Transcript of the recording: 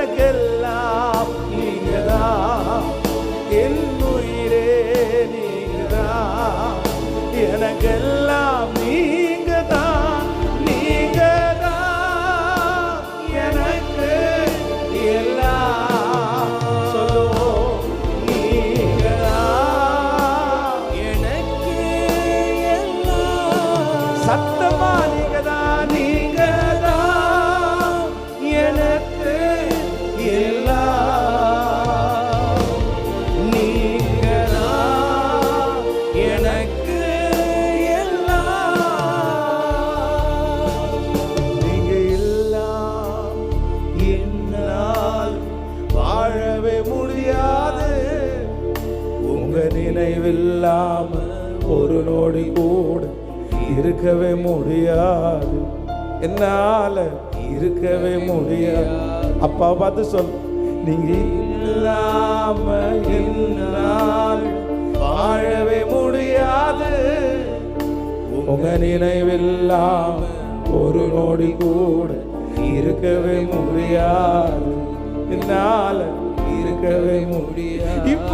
எனக்கெல்லாம் நீங்கதான், என் உயிரே நீங்கதான், எனக்கெல்லாம் நீங்கதான், நீங்கதான் எனக்கு எல்லாம். சொல்லுவோம், நீங்கதான் எனக்கு எல்லாம். சத்தமா நீங்கதான், நீங்கதான் எனக்கு எல்லாம், நீங்கதான் எனக்கு எல்லாம். நீங்க எல்லாம் என்னால் வாழவே முடியாது, உங்க நினைவில்லாம ஒரு நொடி கூட இருக்கவே முடியாது, என்னால இருக்கவே முடியாது. அப்பா பார்த்து சொல், நீங்க இல்லாம என்னால் வாழவே முடியாது, உங்க நினைவில்லாம ஒரு நொடி கூட இருக்கவே முடியாது, என்னால இருக்கவே முடியாது. இப்ப